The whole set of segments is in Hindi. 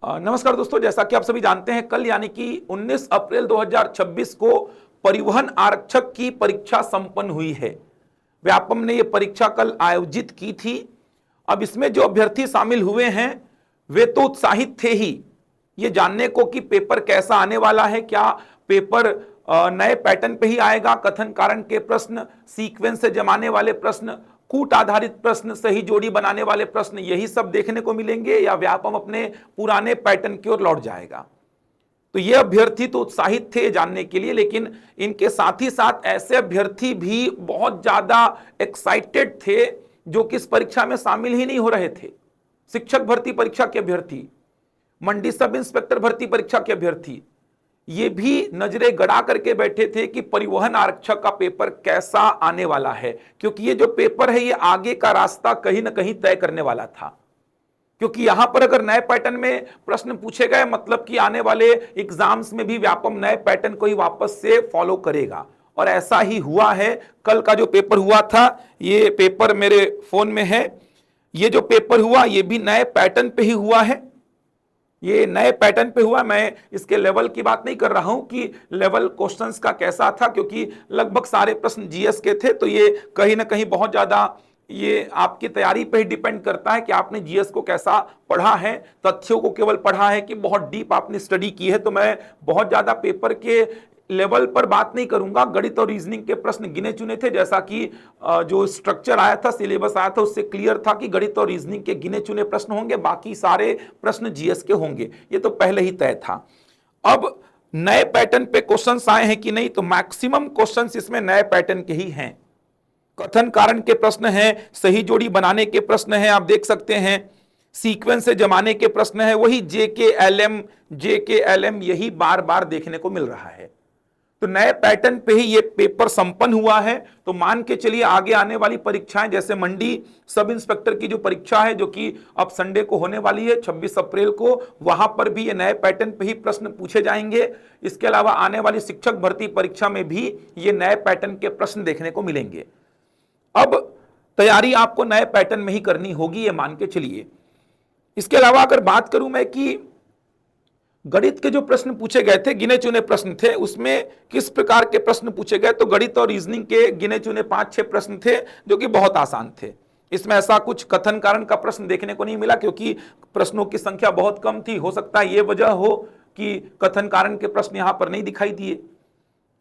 नमस्कार दोस्तों, जैसा कि आप सभी जानते हैं कल यानी कि 19 अप्रैल 2026 को परिवहन आरक्षक की परीक्षा संपन्न हुई है। व्यापम ने यह परीक्षा कल आयोजित की थी। अब इसमें जो अभ्यर्थी शामिल हुए हैं वे तो उत्साहित थे ही ये जानने को कि पेपर कैसा आने वाला है, क्या पेपर नए पैटर्न पे ही आएगा, कथन कारण के प्रश्न, सीक्वेंस से जमाने वाले प्रश्न, कूट आधारित प्रश्न, सही जोड़ी बनाने वाले प्रश्न, यही सब देखने को मिलेंगे या व्यापम अपने पुराने पैटर्न की ओर लौट जाएगा। तो ये अभ्यर्थी तो उत्साहित थे जानने के लिए, लेकिन इनके साथ ही साथ ऐसे अभ्यर्थी भी बहुत ज्यादा एक्साइटेड थे जो कि इस परीक्षा में शामिल ही नहीं हो रहे थे। शिक्षक भर्ती परीक्षा के अभ्यर्थी, मंडी सब इंस्पेक्टर भर्ती परीक्षा के अभ्यर्थी, ये भी नजरें गड़ा करके बैठे थे कि परिवहन आरक्षक का पेपर कैसा आने वाला है, क्योंकि ये जो पेपर है ये आगे का रास्ता कहीं ना कहीं तय करने वाला था। क्योंकि यहां पर अगर नए पैटर्न में प्रश्न पूछे गए मतलब कि आने वाले एग्जाम्स में भी व्यापम नए पैटर्न को ही वापस से फॉलो करेगा, और ऐसा ही हुआ है। कल का जो पेपर हुआ था, ये पेपर मेरे फोन में है, ये जो पेपर हुआ ये भी नए पैटर्न पे ही हुआ है। ये नए पैटर्न पे हुआ। मैं इसके लेवल की बात नहीं कर रहा हूं कि लेवल क्वेश्चंस का कैसा था, क्योंकि लगभग सारे प्रश्न जीएस के थे, तो ये कहीं ना कहीं बहुत ज्यादा ये आपकी तैयारी पे ही डिपेंड करता है कि आपने जीएस को कैसा पढ़ा है, तथ्यों को केवल पढ़ा है कि बहुत डीप आपने स्टडी की है। तो मैं बहुत ज्यादा पेपर के लेवल पर बात नहीं करूंगा। गणित और रीजनिंग के प्रश्न गिने चुने थे, जैसा कि जो स्ट्रक्चर आया था, सिलेबस आया था, उससे क्लियर था कि गणित और रीजनिंग के गिने चुने प्रश्न होंगे, बाकी सारे प्रश्न जीएस के होंगे, ये तो पहले ही तय था। अब नए पैटर्न पे क्वेश्चंस आए हैं कि नहीं, तो मैक्सिमम क्वेश्चंस इसमें नए पैटर्न के ही हैं। कथन कारण के प्रश्न हैं, सही जोड़ी बनाने के प्रश्न हैं, आप देख सकते हैं, सीक्वेंस से जमाने के प्रश्न है, वही जेकेएलएम यही बार बार देखने को मिल रहा है। तो नए पैटर्न पे ही ये पेपर संपन्न हुआ है। तो मान के चलिए आगे आने वाली परीक्षाएं, जैसे मंडी सब इंस्पेक्टर की जो परीक्षा है जो कि अब संडे को होने वाली है 26 अप्रैल को, वहां पर भी ये नए पैटर्न पे ही प्रश्न पूछे जाएंगे। इसके अलावा आने वाली शिक्षक भर्ती परीक्षा में भी ये नए पैटर्न के प्रश्न देखने को मिलेंगे। अब तैयारी आपको नए पैटर्न में ही करनी होगी, ये मान के चलिए। इसके अलावा अगर बात करूं मैं कि गणित के जो प्रश्न पूछे गए थे, गिने चुने प्रश्न थे, उसमें किस प्रकार के प्रश्न पूछे गए, तो गणित और रीजनिंग के गिने चुने 5-6 प्रश्न थे जो कि बहुत आसान थे। इसमें ऐसा कुछ कथन कारण का प्रश्न देखने को नहीं मिला, क्योंकि प्रश्नों की संख्या बहुत कम थी। हो सकता है ये वजह हो कि कथन कारण के प्रश्न यहां पर नहीं दिखाई दिए।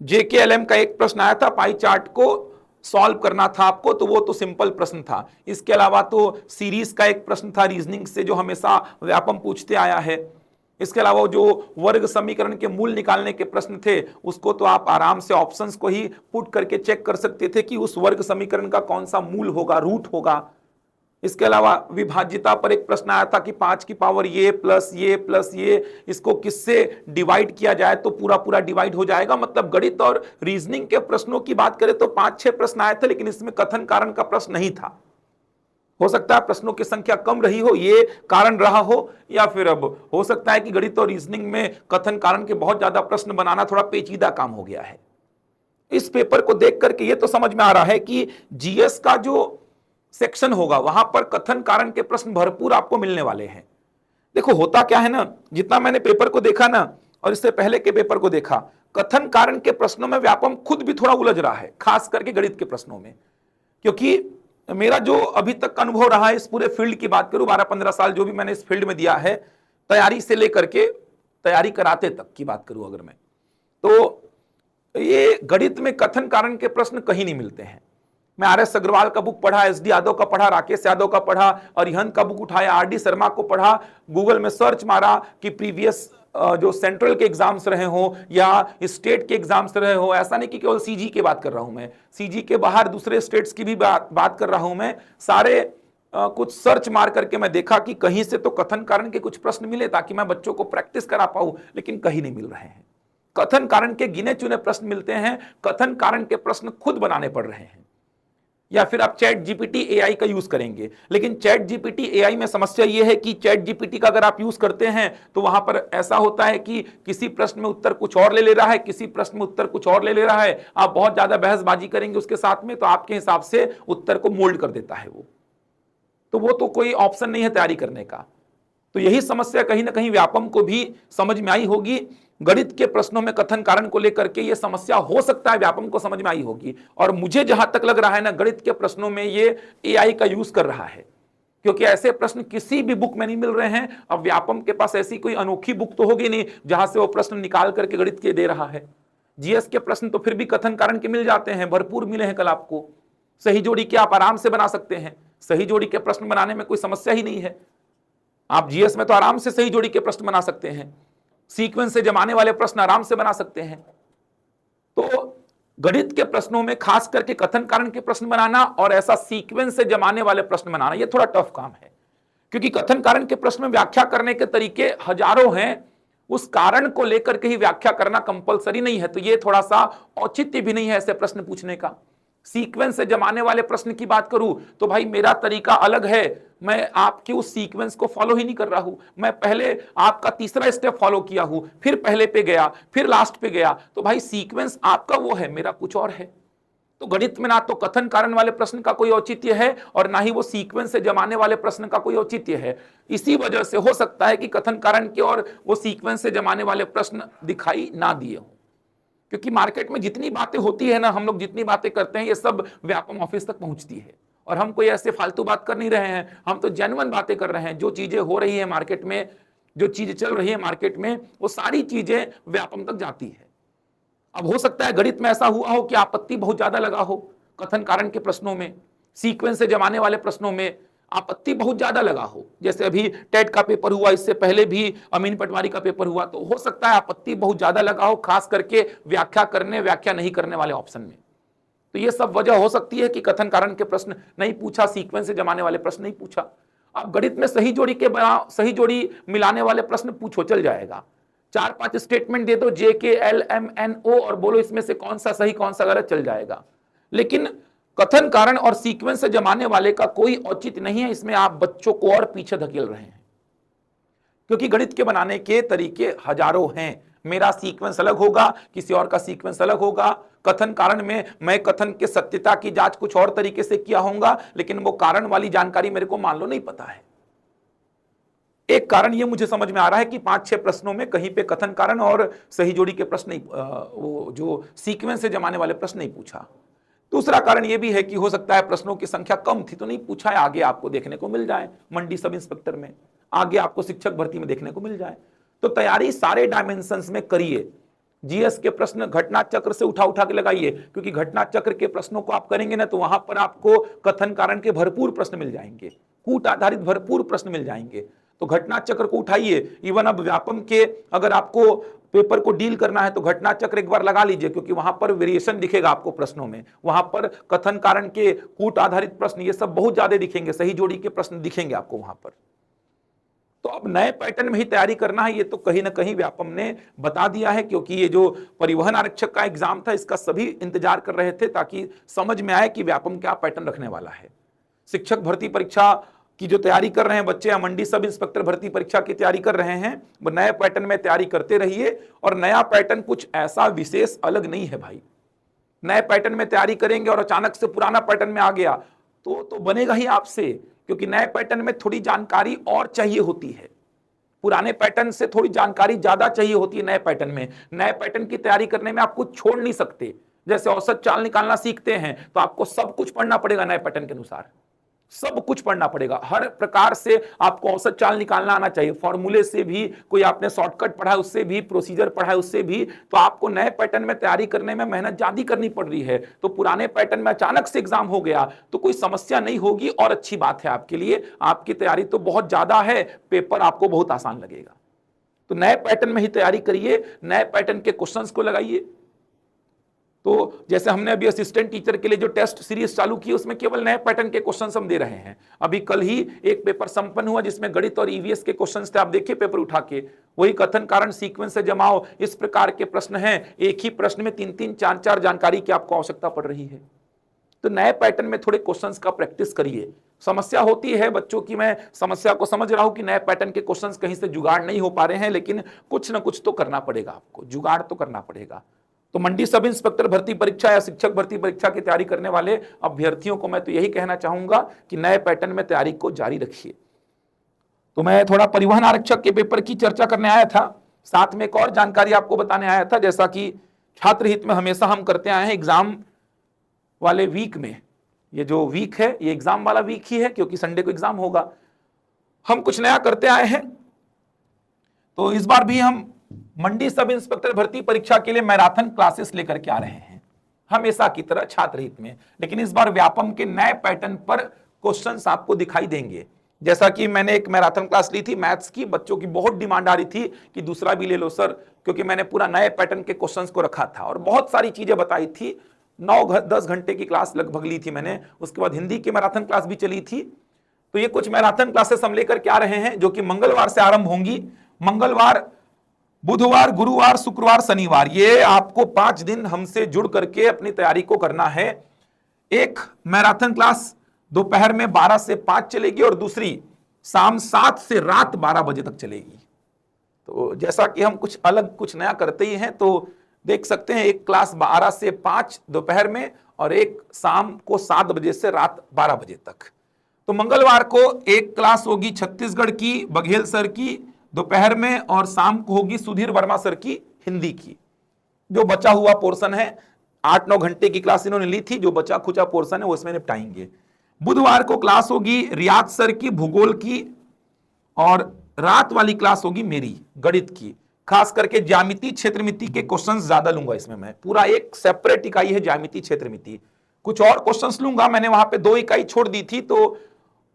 जेकेएलएम का एक प्रश्न आया था, पाई चार्ट को सॉल्व करना था आपको, तो वो तो सिंपल प्रश्न था। इसके अलावा तो सीरीज का एक प्रश्न था रीजनिंग से, जो हमेशा व्यापम पूछते आया है। इसके अलावा जो वर्ग समीकरण के मूल निकालने के प्रश्न थे, उसको तो आप आराम से ऑप्शंस को ही पुट करके चेक कर सकते थे कि उस वर्ग समीकरण का कौन सा मूल होगा, रूट होगा। इसके अलावा विभाज्यता पर एक प्रश्न आया था कि 5 की पावर ये प्लस ये, इसको किससे डिवाइड किया जाए तो पूरा पूरा डिवाइड हो जाएगा। मतलब गणित और रीजनिंग के प्रश्नों की बात करें तो 5-6 प्रश्न आए थे, लेकिन इसमें कथन कारण का प्रश्न नहीं था। हो सकता है प्रश्नों की संख्या कम रही हो, ये कारण रहा हो, या फिर अब हो सकता है कि गणित और रीजनिंग में कथन कारण के बहुत ज्यादा प्रश्न बनाना थोड़ा पेचीदा काम हो गया है। इस पेपर को देख करके ये तो समझ में आ रहा है कि जीएस का जो सेक्शन होगा वहां पर कथन कारण के प्रश्न भरपूर आपको मिलने वाले हैं। देखो होता क्या है ना, जितना मैंने पेपर को देखा ना और इससे पहले के पेपर को देखा, कथन कारण के प्रश्नों में व्यापम खुद भी थोड़ा उलझ रहा है, खास करके गणित के प्रश्नों में। क्योंकि मेरा जो अभी तक का अनुभव रहा है इस पूरे फील्ड की बात करूं, 12-15 साल जो भी मैंने इस फील्ड में दिया है, तैयारी से लेकर के तैयारी कराते तक की बात करूं अगर मैं, तो ये गणित में कथन कारण के प्रश्न कहीं नहीं मिलते हैं। मैं आर.एस. अग्रवाल का बुक पढ़ा, एस.डी. यादव का पढ़ा, राकेश यादव का पढ़ा, अरिहंत का बुक उठाया, आर.डी. शर्मा को पढ़ा, गूगल में सर्च मारा कि प्रीवियस जो सेंट्रल के एग्जाम्स रहे हो या स्टेट के एग्जाम्स रहे हो, ऐसा नहीं कि केवल सीजी की बात कर रहा हूं मैं, सीजी के बाहर दूसरे स्टेट्स की भी बात कर रहा हूं मैं। सारे कुछ सर्च मार करके मैं देखा कि कहीं से तो कथन कारण के कुछ प्रश्न मिले ताकि मैं बच्चों को प्रैक्टिस करा पाऊं, लेकिन कहीं नहीं मिल रहे हैं। कथन कारण के गिने चुने प्रश्न मिलते हैं, कथन कारण के प्रश्न खुद बनाने पड़ रहे हैं, या फिर आप चैट जीपीटी एआई का यूज करेंगे। लेकिन चैट जीपीटी एआई में समस्या यह है कि चैट जीपीटी का अगर आप यूज करते हैं तो वहां पर ऐसा होता है कि किसी प्रश्न में उत्तर कुछ और ले रहा है, किसी प्रश्न में उत्तर कुछ और ले रहा है। आप बहुत ज्यादा बहसबाजी करेंगे उसके साथ में तो आपके हिसाब से उत्तर को मोल्ड कर देता है वो। तो कोई ऑप्शन नहीं है तैयारी करने का। तो यही समस्या कहीं ना कहीं व्यापम को भी समझ में आई होगी। गणित के प्रश्नों में कथन कारण को लेकर के ये समस्या हो सकता है व्यापम को समझ में आई होगी, और मुझे जहां तक लग रहा है ना, गणित के प्रश्नों में ये एआई का यूज कर रहा है, क्योंकि ऐसे प्रश्न किसी भी बुक में नहीं मिल रहे हैं। अब व्यापम के पास ऐसी कोई अनोखी बुक तो होगी नहीं जहां से वो प्रश्न निकाल करके गणित के दे रहा है। जीएस के प्रश्न तो फिर भी कथन कारण के मिल जाते हैं, भरपूर मिले हैं कल आपको। सही जोड़ी के आप आराम से बना सकते हैं, सही जोड़ी के प्रश्न बनाने में कोई समस्या ही नहीं है। आप जीएस में तो आराम से सही जोड़ी के प्रश्न बना सकते हैं, सीक्वेंस से जमाने वाले प्रश्न आराम से बना सकते हैं। तो गणित के प्रश्नों में खास करके कथन कारण के प्रश्न बनाना और ऐसा सीक्वेंस से जमाने वाले प्रश्न बनाना, यह थोड़ा टफ काम है, क्योंकि कथन कारण के प्रश्न में व्याख्या करने के तरीके हजारों हैं, उस कारण को लेकर के ही व्याख्या करना कंपलसरी नहीं है। तो यह थोड़ा सा औचित्य भी नहीं है ऐसे प्रश्न पूछने का। सीक्वेंस से जमाने वाले प्रश्न की बात करूं तो भाई मेरा तरीका अलग है, मैं आपके उस सीक्वेंस को फॉलो ही नहीं कर रहा हूं। मैं पहले आपका तीसरा स्टेप फॉलो किया हूं, फिर पहले पे गया, फिर लास्ट पे गया। तो भाई सीक्वेंस आपका वो है, मेरा कुछ और है। तो गणित में ना तो कथन कारण वाले प्रश्न का कोई औचित्य है और ना ही वो सीक्वेंस से जमाने वाले प्रश्न का कोई औचित्य है। इसी वजह से हो सकता है कि कथन कारण के और वो सीक्वेंस से जमाने वाले प्रश्न दिखाई ना दिए हों, क्योंकि मार्केट में जितनी बातें होती है ना, हम लोग जितनी बातें करते हैं, ये सब व्यापम ऑफिस तक पहुंचती है। और हम कोई ऐसे फालतू बात कर नहीं रहे हैं, हम तो जेन्युइन बातें कर रहे हैं। जो चीजें हो रही है मार्केट में, जो चीजें चल रही है मार्केट में, वो सारी चीजें व्यापम तक जाती है। अब हो सकता है गणित में ऐसा हुआ हो कि आपत्ति बहुत ज्यादा लगा हो, कथन कारण के प्रश्नों में, सीक्वेंस से जमाने वाले प्रश्नों में आपत्ति बहुत ज्यादा लगा हो। जैसे अभी टेट का पेपर हुआ, इससे पहले भी अमीन पटवारी का पेपर हुआ, तो हो सकता है आपत्ति बहुत ज्यादा लगा हो, खास करके व्याख्या करने व्याख्या नहीं करने वाले ऑप्शन में। तो ये सब वजह हो सकती है कि कथन कारण के प्रश्न नहीं पूछा, सीक्वेंस से जमाने वाले प्रश्न नहीं पूछा। अब गणित में सही जोड़ी के सही जोड़ी मिलाने वाले प्रश्न पूछो, चल जाएगा। 4-5 स्टेटमेंट दे दो, JKLMNO, और बोलो इसमें से कौन सा सही कौन सा गलत, चल जाएगा। लेकिन कथन कारण और सीक्वेंस से जमाने वाले का कोई औचित्य नहीं है, इसमें आप बच्चों को और पीछे धकेल रहे हैं, क्योंकि गणित के बनाने के तरीके हजारों हैं। मेरा सीक्वेंस अलग होगा, किसी और का सीक्वेंस अलग होगा। कथन कारण में मैं कथन के सत्यता की जांच कुछ और तरीके से किया होगा, लेकिन वो कारण वाली जानकारी मेरे को मान लो नहीं पता है। एक कारण ये मुझे समझ में आ रहा है कि 5-6 प्रश्नों में कहीं पे कथन कारण और सही जोड़ी के प्रश्न नहीं, वो जो सीक्वेंस से जमाने वाले प्रश्न नहीं पूछा। दूसरा कारण यह भी है कि हो सकता है प्रश्नों की संख्या कम थी तो नहीं पूछा है, आगे आपको देखने को मिल जाए मंडी सब इंस्पेक्टर में, आगे आपको शिक्षक भर्ती में देखने को मिल जाए। तो तैयारी सारे डायमेंशंस में करिए। जीएस के प्रश्न घटना चक्र से उठा उठा के लगाइए, क्योंकि घटना चक्र के प्रश्नों को आप करेंगे ना तो वहां पर आपको कथन कारण के भरपूर प्रश्न मिल जाएंगे, कूट आधारित भरपूर प्रश्न मिल जाएंगे। तो घटना चक्र को उठाइए। इवन अब व्यापम के अगर आपको पेपर को डील करना है तो घटना चक्र एक बार लगा लीजिए, क्योंकि वहां पर वेरिएशन दिखेगा आपको प्रश्नों में, वहां पर कथन कारण के कूट आधारित प्रश्न ये सब बहुत ज्यादा दिखेंगे, सही जोड़ी के प्रश्न दिखेंगे आपको वहां पर। तो अब नए पैटर्न में ही तैयारी करना है, ये तो कहीं ना कहीं व्यापम ने बता दिया है, क्योंकि ये जो परिवहन आरक्षक का एग्जाम था इसका सभी इंतजार कर रहे थे ताकि समझ में आए कि व्यापम क्या पैटर्न रखने वाला है। शिक्षक भर्ती परीक्षा की जो तैयारी कर रहे हैं बच्चे, या मंडी सब इंस्पेक्टर भर्ती परीक्षा की तैयारी कर रहे हैं, वो नए पैटर्न में तैयारी करते रहिए। और नया पैटर्न कुछ ऐसा विशेष अलग नहीं है भाई। नए पैटर्न में तैयारी करेंगे और अचानक से पुराना पैटर्न में आ गया तो बनेगा ही आपसे, क्योंकि नए पैटर्न में थोड़ी जानकारी और चाहिए होती है, पुराने पैटर्न से थोड़ी जानकारी ज्यादा चाहिए होती है। नए पैटर्न में, नए पैटर्न की तैयारी करने में आप कुछ छोड़ नहीं सकते। जैसे औसत चाल निकालना सीखते हैं तो आपको सब कुछ पढ़ना पड़ेगा, नए पैटर्न के अनुसार सब कुछ पढ़ना पड़ेगा। हर प्रकार से आपको औसत चाल निकालना आना चाहिए, फॉर्मूले से भी, कोई आपने शॉर्टकट पढ़ा है उससे भी, प्रोसीजर पढ़ा है उससे भी। तो आपको नए पैटर्न में तैयारी करने में मेहनत ज्यादा करनी पड़ रही है। तो पुराने पैटर्न में अचानक से एग्जाम हो गया तो कोई समस्या नहीं होगी, और अच्छी बात है आपके लिए, आपकी तैयारी तो बहुत ज्यादा है, पेपर आपको बहुत आसान लगेगा। तो नए पैटर्न में ही तैयारी करिए, नए पैटर्न के क्वेश्चंस को लगाइए। तो जैसे हमने अभी असिस्टेंट टीचर के लिए जो टेस्ट सीरीज चालू की उसमें केवल नए पैटर्न के क्वेश्चंस हम दे रहे हैं। अभी कल ही एक पेपर संपन्न हुआ जिसमें गणित और ईवीएस के क्वेश्चंस थे, आप देखिए पेपर उठा के, वही कथन कारण सीक्वेंस से जमाओ, इस प्रकार के प्रश्न हैं। एक ही प्रश्न में 3-3 4-4 जानकारी की आपको आवश्यकता पड़ रही है। तो नए पैटर्न में थोड़े क्वेश्चंस का प्रैक्टिस करिए। समस्या होती है बच्चों की, मैं समस्या को समझ रहा हूं कि नए पैटर्न के क्वेश्चंस कहीं से जुगाड़ नहीं हो पा रहे हैं, लेकिन कुछ ना कुछ तो करना पड़ेगा, आपको जुगाड़ तो करना पड़ेगा। तो मंडी सब इंस्पेक्टर भर्ती परीक्षा या शिक्षक भर्ती परीक्षा की तैयारी करने वाले अभ्यर्थियों को मैं तो यही कहना चाहूंगा कि नए पैटर्न में तैयारी को जारी रखिए। तो मैं थोड़ा परिवहन आरक्षक के पेपर की चर्चा करने आया था, साथ में एक और जानकारी आपको बताने आया था। जैसा कि छात्र हित में हमेशा हम करते आए हैं, एग्जाम वाले वीक में, ये जो वीक है ये एग्जाम वाला वीक ही है क्योंकि संडे को एग्जाम होगा, हम कुछ नया करते आए हैं। तो इस बार भी हम मंडी सब इंस्पेक्टर भर्ती परीक्षा के लिए मैराथन क्लासेस लेकर के आ रहे हैं, हमेशा की तरह छात्र हित में। लेकिन इस बार व्यापम के नए पैटर्न पर क्वेश्चंस आपको दिखाई देंगे। जैसा कि मैंने एक मैराथन क्लास ली थी मैथ्स की, बच्चों की बहुत डिमांड आ रही थी कि दूसरा भी ले लो सर, क्योंकि मैंने पूरा नए पैटर्न के क्वेश्चंस को रखा था और बहुत सारी चीजें बताई थी। 9-10 घंटे की क्लास लगभग ली थी मैंने। उसके बाद हिंदी की मैराथन क्लास भी चली थी। तो ये कुछ मैराथन क्लासेस हम लेकर के आ रहे हैं जो कि मंगलवार से आरंभ होंगी। मंगलवार, बुधवार, गुरुवार, शुक्रवार, शनिवार, ये आपको 5 दिन हमसे जुड़ करके अपनी तैयारी को करना है। एक मैराथन क्लास दोपहर में 12 से 5 चलेगी और दूसरी शाम 7 से रात 12 बजे तक चलेगी। तो जैसा कि हम कुछ अलग कुछ नया करते ही हैं, तो देख सकते हैं एक क्लास 12 से 5 दोपहर में और एक शाम को 7 बजे से रात 12 बजे तक। तो मंगलवार को एक क्लास होगी छत्तीसगढ़ की बघेल सर की दोपहर में और शाम को होगी सुधीर वर्मा सर की हिंदी की। जो बचा हुआ पोर्शन है 8-9 घंटे की क्लास इन्होंने ली थी, जो बचा खुचा पोर्शन है वो इसमें निपटाएंगे। बुधवार को क्लास होगी रियाज सर की भूगोल की और रात वाली क्लास होगी मेरी गणित की। खास करके ज्यामिति क्षेत्रमिति के क्वेश्चंस ज्यादा लूंगा इसमें, मैं पूरा एक सेपरेट इकाई है ज्यामिति क्षेत्रमिति। कुछ और क्वेश्चंस लूंगा, मैंने वहां पे 2 इकाई छोड़ दी थी, तो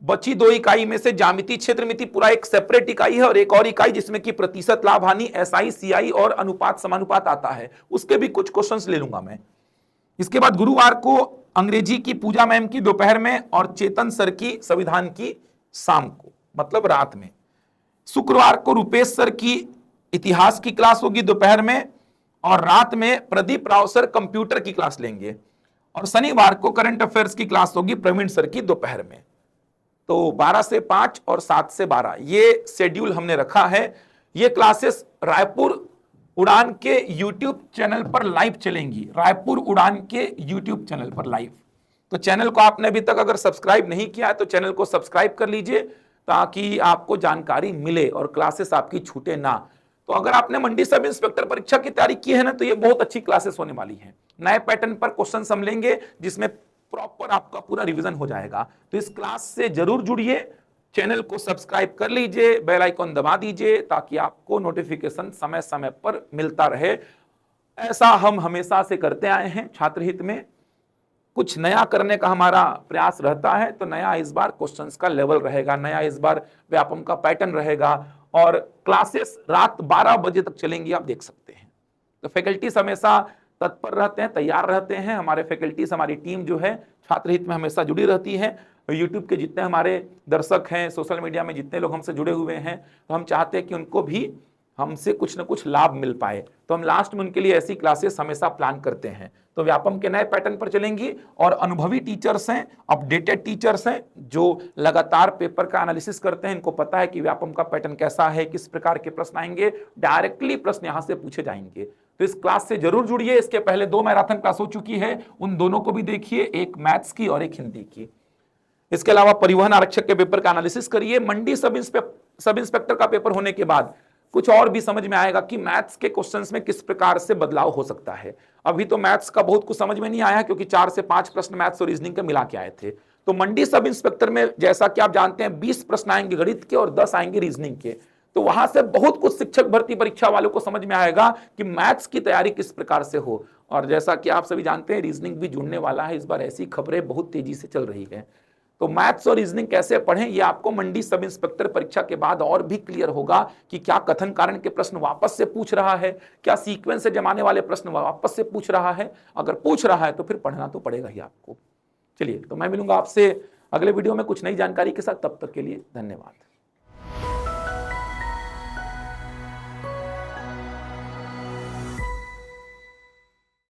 बची 2 इकाई में से ज्यामिति क्षेत्रमिति पूरा एक सेपरेट इकाई है और एक और इकाई जिसमें कि प्रतिशत लाभ हानि, एसआई, सीआई और अनुपात समानुपात आता है, उसके भी कुछ क्वेश्चंस ले लूंगा मैं। इसके बाद गुरुवार को अंग्रेजी की पूजा मैम की दोपहर में और चेतन सर की संविधान की शाम को, मतलब रात में। शुक्रवार को रुपेश सर की इतिहास की क्लास होगी दोपहर में और रात में प्रदीप राव सर कंप्यूटर की क्लास लेंगे और शनिवार को करंट अफेयर्स की क्लास होगी प्रवीण सर की दोपहर में। तो 12 से 5 और 7 से 12 ये शेड्यूल हमने रखा है। ये क्लासेस रायपुर उड़ान के YouTube चैनल पर लाइव चलेंगी, रायपुर उड़ान के YouTube चैनल पर लाइव। तो चैनल को आपने अभी तक अगर सब्सक्राइब नहीं किया है तो चैनल को सब्सक्राइब कर लीजिए ताकि आपको जानकारी मिले और क्लासेस आपकी छूटे ना। तो अगर आपने मंडी सब इंस्पेक्टर परीक्षा की तैयारी की है ना, तो ये बहुत अच्छी क्लासेस होने वाली हैं। नए पैटर्न पर क्वेश्चन हम लेंगे जिसमें प्रॉपर आपका पूरा रिवीजन हो जाएगा। तो इस क्लास से जरूर जुड़िए, चैनल को सब्सक्राइब कर लीजिए, बेल आइकॉन दबा दीजिए ताकि आपको नोटिफिकेशन समय समय पर मिलता रहे। ऐसा हम हमेशा से करते आए हैं छात्र हित में। कुछ नया करने का हमारा प्रयास रहता है, तो नया इस बार क्वेश्चंस का लेवल रहेगा, नया इस बार व्यापम का पैटर्न रहेगा और क्लासेस रात 12 बजे तक चलेंगी, आप देख सकते हैं। तो फैकल्टीज हमेशा तत्पर रहते हैं, तैयार रहते हैं। हमारे फैकल्टीज, हमारी टीम जो है छात्र हित में हमेशा जुड़ी रहती है। यूट्यूब के जितने हमारे दर्शक हैं, सोशल मीडिया में जितने लोग हमसे जुड़े हुए हैं, तो हम चाहते हैं कि उनको भी हमसे कुछ ना कुछ लाभ मिल पाए। तो हम लास्ट में उनके लिए ऐसी क्लासेस हमेशा प्लान करते हैं। तो व्यापम के नए पैटर्न पर चलेंगी और अनुभवी टीचर्स हैं, अपडेटेड टीचर्स हैं जो लगातार पेपर का एनालिसिस करते हैं। इनको पता है कि व्यापम का पैटर्न कैसा है, किस प्रकार के प्रश्न आएंगे, डायरेक्टली प्रश्न यहां से पूछे जाएंगे। तो इस क्लास से जरूर जुड़िए। इसके पहले 2 मैराथन क्लास हो चुकी है, उन दोनों को भी देखिए, एक मैथ्स की और एक हिंदी की। इसके अलावा परिवहन आरक्षक के पेपर का एनालिसिस करिए। मंडी सब इंस्पेक्टर का पेपर होने के बाद कुछ और भी समझ में आएगा कि मैथ्स के क्वेश्चंस में किस प्रकार से बदलाव हो सकता है। अभी तो मैथ्स का बहुत कुछ समझ में नहीं आया क्योंकि 4 से 5 प्रश्न मैथ्स और रीजनिंग के मिला के आए थे। तो मंडी सब इंस्पेक्टर में जैसा कि आप जानते हैं 20 प्रश्न आएंगे गणित के और 10 आएंगे रीजनिंग के। तो वहां से बहुत कुछ शिक्षक भर्ती परीक्षा वालों को समझ में आएगा कि मैथ्स की तैयारी किस प्रकार से हो। और जैसा कि आप सभी जानते हैं रीजनिंग भी जुड़ने वाला है इस बार, ऐसी खबरें बहुत तेजी से चल रही है। तो मैथ्स और रीजनिंग कैसे पढ़ें, ये आपको मंडी सब इंस्पेक्टर परीक्षा के बाद और भी क्लियर होगा कि क्या कथन कारण के प्रश्न वापस से पूछ रहा है, क्या सीक्वेंस से जमाने वाले प्रश्न वापस से पूछ रहा है। अगर पूछ रहा है तो फिर पढ़ना तो पड़ेगा ही आपको। चलिए, तो मैं मिलूंगा आपसे अगले वीडियो में कुछ नई जानकारी के साथ। तब तक के लिए धन्यवाद।